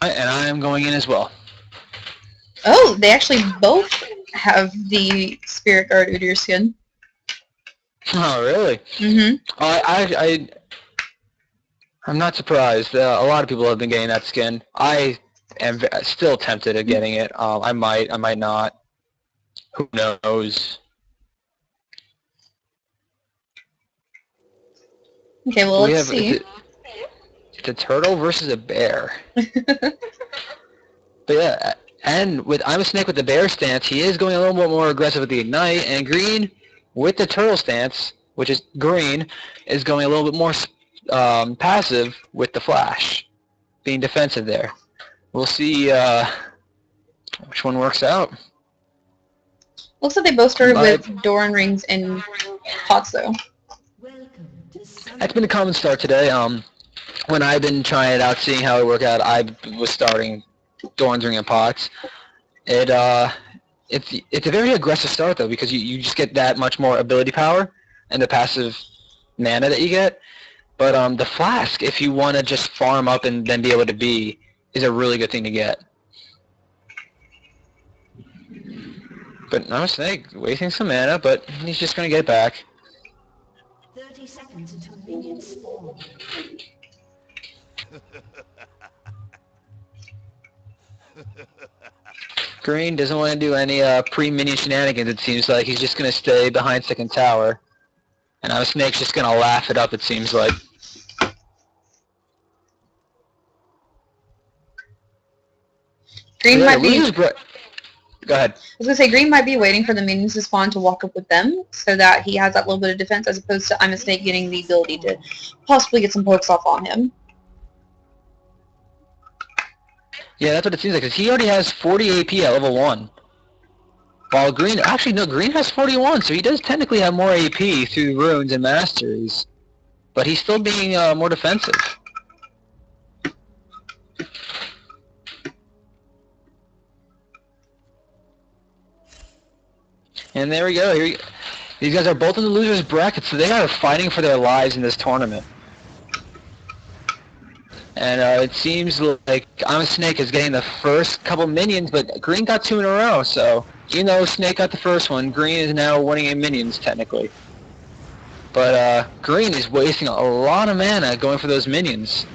And I am going in as well. Oh, they actually both have the Spirit Guard Udyr skin. Oh, really? Mm-hmm. I'm not surprised. A lot of people have been getting that skin. I am still tempted at getting it. I might not. Who knows? Okay, well, let's see. It's a turtle versus a bear. But yeah, and with ImmaSnakeeee with the bear stance, he is going a little bit more aggressive with the ignite, and Green with the turtle stance, which is green, is going a little bit more passive with the flash, being defensive there. We'll see which one works out. Looks like they both started with Doran rings and pots, though. That's been a common start today. When I've been trying it out, seeing how it worked out, I was starting Doran's ring and pots. It's a very aggressive start though, because you just get that much more ability power and the passive mana that you get. But the flask, if you want to just farm up and then be able to be, is a really good thing to get. But ImmaSnakeeee wasting some mana, but he's just gonna get it back. 30 seconds until minions spawn. Green doesn't want to do any pre-minion shenanigans, it seems like. He's just going to stay behind second tower. And ImmaSnakeee's just going to laugh it up, it seems like. Green might be... Go ahead. I was going to say, Green might be waiting for the minions to spawn to walk up with them, so that he has that little bit of defense, as opposed to ImmaSnakeeee getting the ability to possibly get some pokes off on him. Yeah, that's what it seems like, because he already has 40 AP at level 1. While Green... Actually, no, Green has 41, so he does technically have more AP through runes and masteries. But he's still being more defensive. And there we go. These guys are both in the losers bracket, so they are fighting for their lives in this tournament. And it seems like ImmaSnakeeee is getting the first couple minions, but Green got 2 in a row, so even though Snake got the first one, Green is now winning in minions, technically. But Green is wasting a lot of mana going for those minions.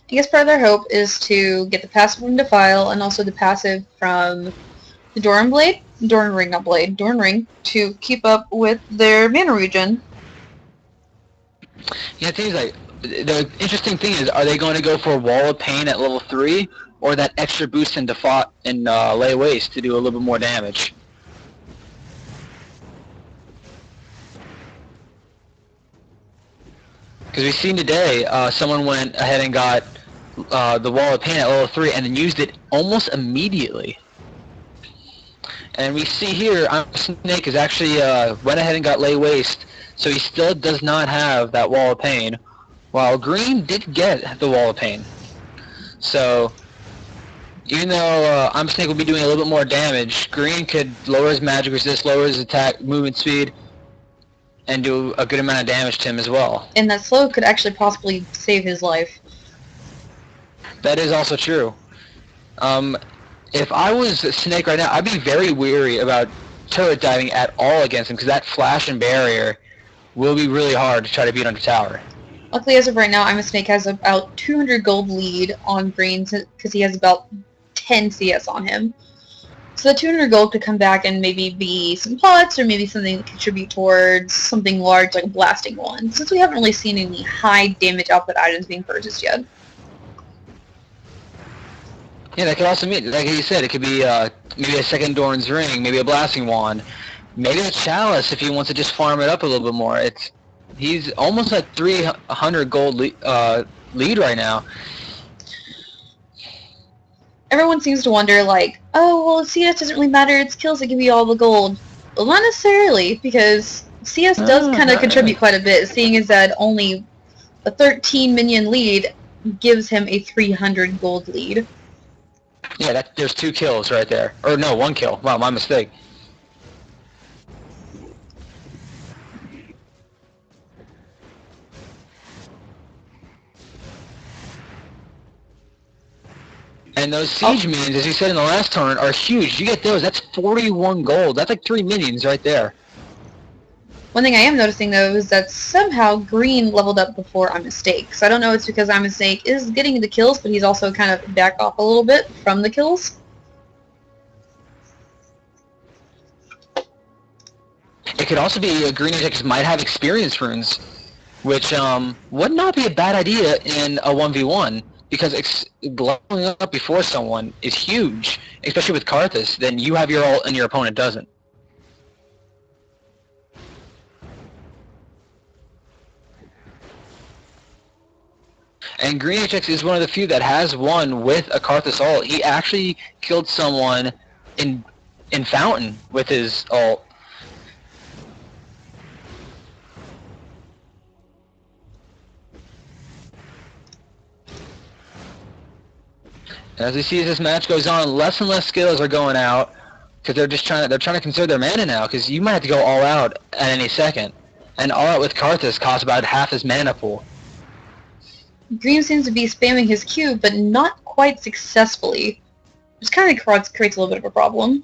I guess part of their hope is to get the passive from Defile and also the passive from the Doran Blade? Doran Ring, not Blade. Doran Ring, to keep up with their mana regen. Yeah, it seems like the interesting thing is, are they going to go for Wall of Pain at level 3, or that extra boost in Default and Lay Waste to do a little bit more damage? Because we've seen today, someone went ahead and got the Wall of Pain at level 3 and then used it almost immediately. And we see here, ImmaSnakeeee is actually went ahead and got Lay Waste, so he still does not have that Wall of Pain, while Green did get the Wall of Pain. So, even though ImmaSnakeeee will be doing a little bit more damage, Green could lower his magic resist, lower his attack movement speed, and do a good amount of damage to him as well. And that slow could actually possibly save his life. That is also true. If I was Snake right now, I'd be very weary about turret diving at all against him, because that flash and barrier will be really hard to try to beat under tower. Luckily, as of right now, ImmaSnakeeee has about 200 gold lead on Green, because he has about 10 CS on him. So the 200 gold could come back and maybe be some pots, or maybe something to contribute towards something large like a blasting one, since we haven't really seen any high damage output items being purchased yet. Yeah, that could also mean, like you said, it could be maybe a second Doran's Ring, maybe a Blasting Wand, maybe a Chalice if he wants to just farm it up a little bit more. He's almost at 300 gold lead right now. Everyone seems to wonder, like, oh, well, CS doesn't really matter, it's kills that give you all the gold. Well, not necessarily, because CS does kind of contribute quite a bit, seeing as that only a 13 minion lead gives him a 300 gold lead. Yeah, there's 2 kills right there. Or no, 1 kill. Wow, my mistake. And those siege minions, as you said in the last turn, are huge. You get those, that's 41 gold. That's like 3 minions right there. One thing I am noticing, though, is that somehow Green leveled up before ImmaSnakeeee. So I don't know if it's because ImmaSnakeeee is getting the kills, but he's also kind of backed off a little bit from the kills. It could also be Greenhx might have experience runes, which would not be a bad idea in a 1v1, because leveling up before someone is huge, especially with Karthus. Then you have your ult and your opponent doesn't. And Greenhx is one of the few that has won with a Karthus ult. He actually killed someone in Fountain with his ult. As we see as this match goes on, less and less skills are going out because they're trying to conserve their mana now, because you might have to go all out at any second. And all out with Karthus costs about half his mana pool. Green seems to be spamming his Q, but not quite successfully, which kind of creates a little bit of a problem.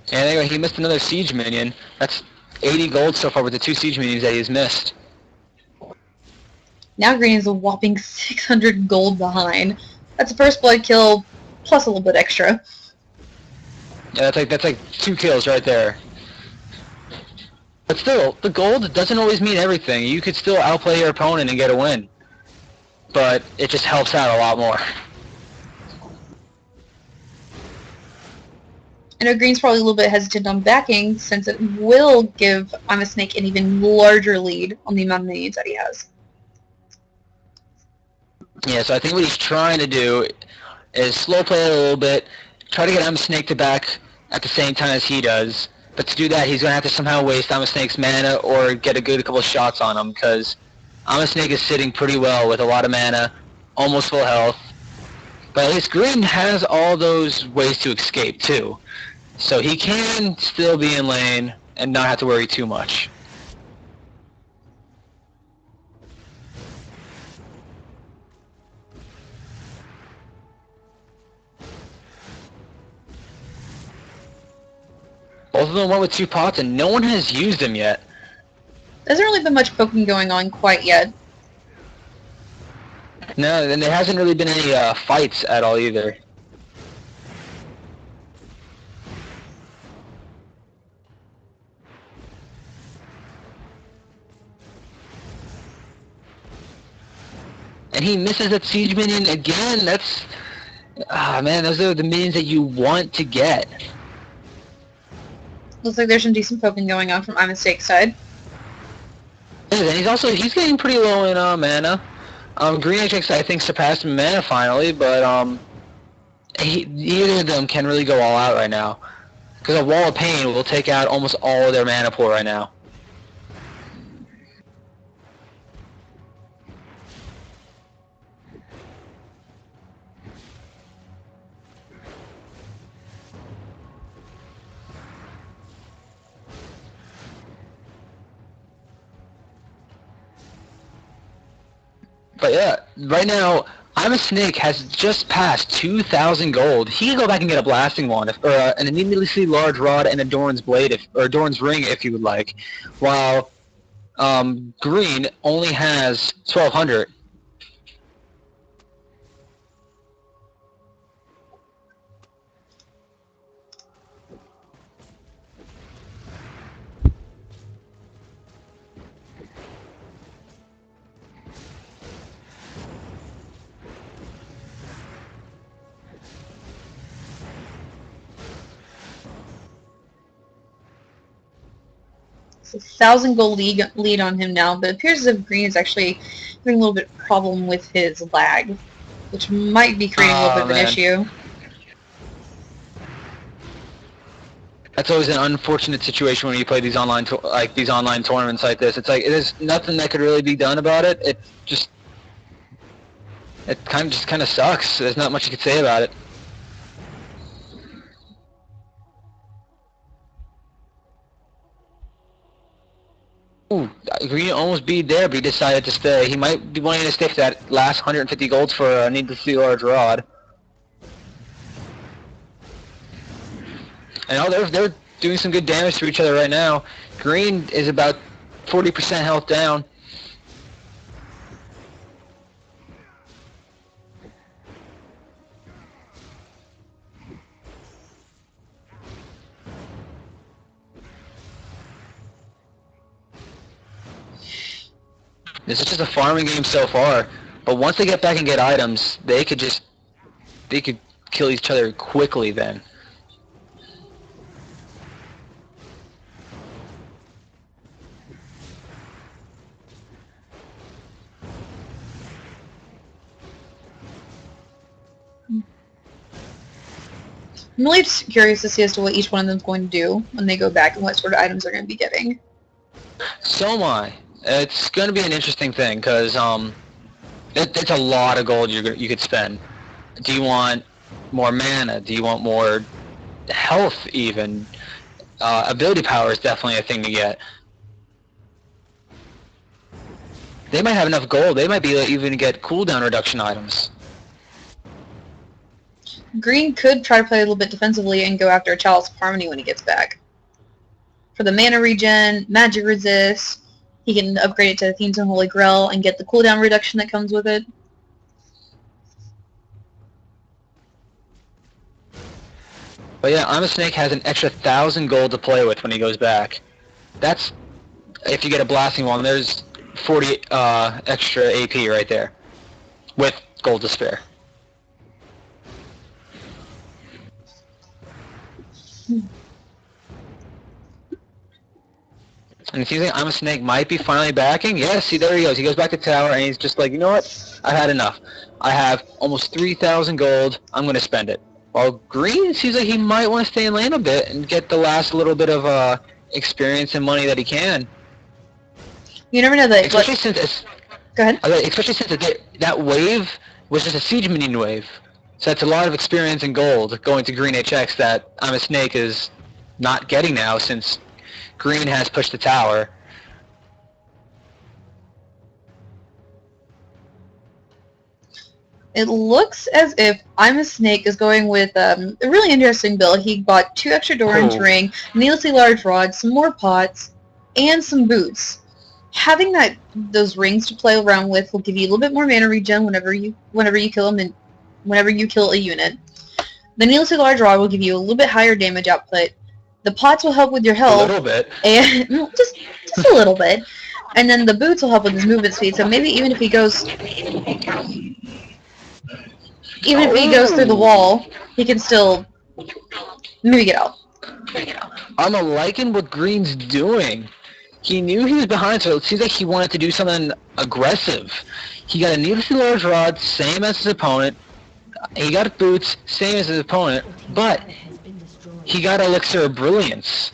And anyway, he missed another siege minion. That's 80 gold so far with the 2 siege minions that he's missed. Now Green is a whopping 600 gold behind. That's a first blood kill, plus a little bit extra. Yeah, that's like 2 kills right there. But still, the gold doesn't always mean everything. You could still outplay your opponent and get a win. But it just helps out a lot more. I know Green's probably a little bit hesitant on backing, since it will give ImmaSnakeeee an even larger lead on the amount of minions that he has. Yeah, so I think what he's trying to do is slow play it a little bit, try to get ImmaSnakeeee to back at the same time as he does. But to do that, he's going to have to somehow waste ImmaSnakeee's mana or get a couple of shots on him, because ImmaSnakeeee is sitting pretty well with a lot of mana, almost full health. But at least Green has all those ways to escape too. So he can still be in lane and not have to worry too much. Both of them went with 2 pots and no one has used them yet. There hasn't really been much poking going on quite yet. No, and there hasn't really been any fights at all either. And he misses that siege minion again. That's... Ah, man, those are the minions that you want to get. Looks like there's some decent poking going on from ImmaSnakeee's side. And he's getting pretty low in mana. Greenhx, I think, surpassed him in mana finally, but neither of them can really go all out right now, because a Wall of Pain will take out almost all of their mana pool right now. But yeah, right now, ImmaSnakeeee has just passed 2,000 gold. He can go back and get a Blasting Wand, or an immediately large rod and a Doran's Blade, or Doran's Ring if you would like, while Green only has 1,200. It's 1,000 gold lead on him now, but it appears as if Green is actually having a little bit of problem with his lag, which might be creating a little bit of an issue. That's always an unfortunate situation when you play these online tournaments like this. It's like there's nothing that could really be done about it. It kind of sucks. There's not much you could say about it. Ooh, Green almost beat there, but he decided to stay. He might be wanting to stay for that last 150 golds for a needlessly large rod. And they're doing some good damage to each other right now. Green is about 40% health down. This is just a farming game so far, but once they get back and get items, they could kill each other quickly then. I'm really just curious to see as to what each one of them is going to do when they go back and what sort of items they're going to be getting. So am I. It's going to be an interesting thing because it's a lot of gold you could spend. Do you want more mana? Do you want more health even? Ability power is definitely a thing to get. They might have enough gold. They might be able to even get cooldown reduction items. Green could try to play a little bit defensively and go after a Chalice of Harmony when he gets back. For the mana regen, magic resist, he can upgrade it to Athene's Unholy Grail and get the cooldown reduction that comes with it. But yeah, ImmaSnakeeee has an extra 1,000 gold to play with when he goes back. That's, if you get a blasting one, there's 40 extra AP right there, with gold to spare. And it seems like ImmaSnakeeee might be finally backing. Yeah, see, there he goes. He goes back to tower, and he's just like, you know what? I've had enough. I have almost 3,000 gold. I'm going to spend it. While Green seems like he might want to stay in lane a bit and get the last little bit of experience and money that he can. You never know that. Especially since it's... Go ahead. Especially since that wave was just a siege minion wave. So that's a lot of experience and gold going to Greenhx that ImmaSnakeeee is not getting now since Green has pushed the tower. It looks as if ImmaSnakeeee is going with a really interesting build. He bought 2 extra Doran's Ring, needlessly large rods, some more pots, and some boots. Having those rings to play around with will give you a little bit more mana regen whenever you kill them and whenever you kill a unit. The needlessly large rod will give you a little bit higher damage output. The pots will help with your health. A little bit. And just a little bit. And then the boots will help with his movement speed. So maybe even if he goes through the wall, he can still maybe get out. I'm liking what Green's doing. He knew he was behind, so it seems like he wanted to do something aggressive. He got a needlessly large rod, same as his opponent. He got boots, same as his opponent, but he got Elixir of Brilliance.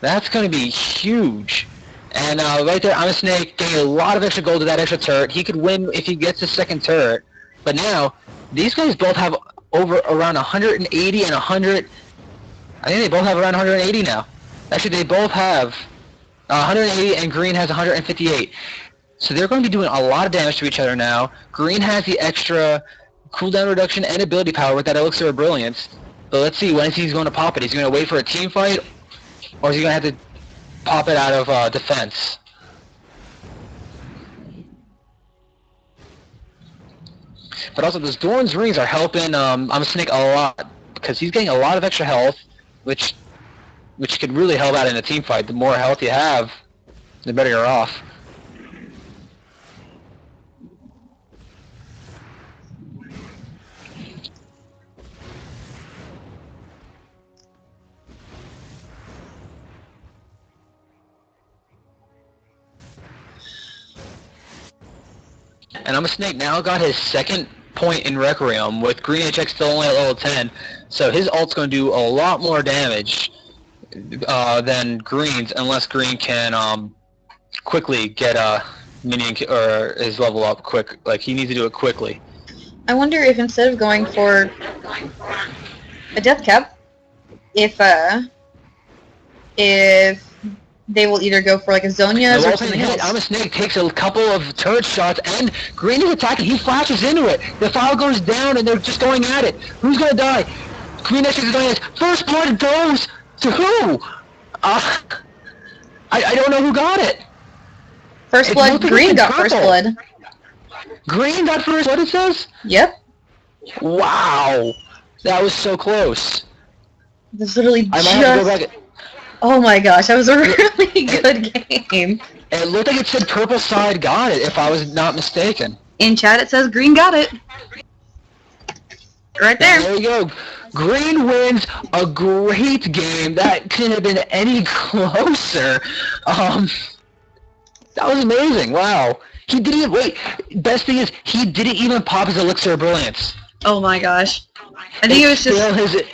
That's going to be huge. And right there, ImmaSnakeeee getting a lot of extra gold to that extra turret. He could win if he gets the second turret. But now, these guys both have around 180 and 100. I think they both have around 180 now. Actually, they both have 180 and Green has 158. So they're going to be doing a lot of damage to each other now. Green has the extra cooldown reduction and ability power with that Elixir of Brilliance. But let's see, when is he going to pop it? Is he going to wait for a team fight? Or is he going to have to pop it out of defense? But also, those Doran's Rings are helping ImmaSnakeeee a lot. Because he's getting a lot of extra health, which could really help out in a team fight. The more health you have, the better you're off. And ImmaSnakeeee now got his second point in Requiem, with Greenhx still only at level 10, so his ult's going to do a lot more damage. than Green's, unless Green can quickly get a minion or his level up quick. Like he needs to do it quickly. I wonder if instead of going for a death cap, if they will either go for like a Zonia's or something else. ImmaSnakeeee takes a couple of turret shots, and Green is attacking. He flashes into it. The file goes down, and they're just going at it. Who's gonna die? Greenhx is going. First blood goes to who? I don't know who got it. First blood. Green got first blood. Green got first blood. It says. Yep. Wow, that was so close. This literally I might have to go back. Oh my gosh, that was a really good game. It looked like it said purple side got it, if I was not mistaken. In chat it says green got it. Right there. There you go. Green wins a great game. That couldn't have been any closer. That was amazing. Wow. He didn't even, wait, best thing is, he didn't even pop his Elixir of Brilliance. Oh my gosh. I think it was just...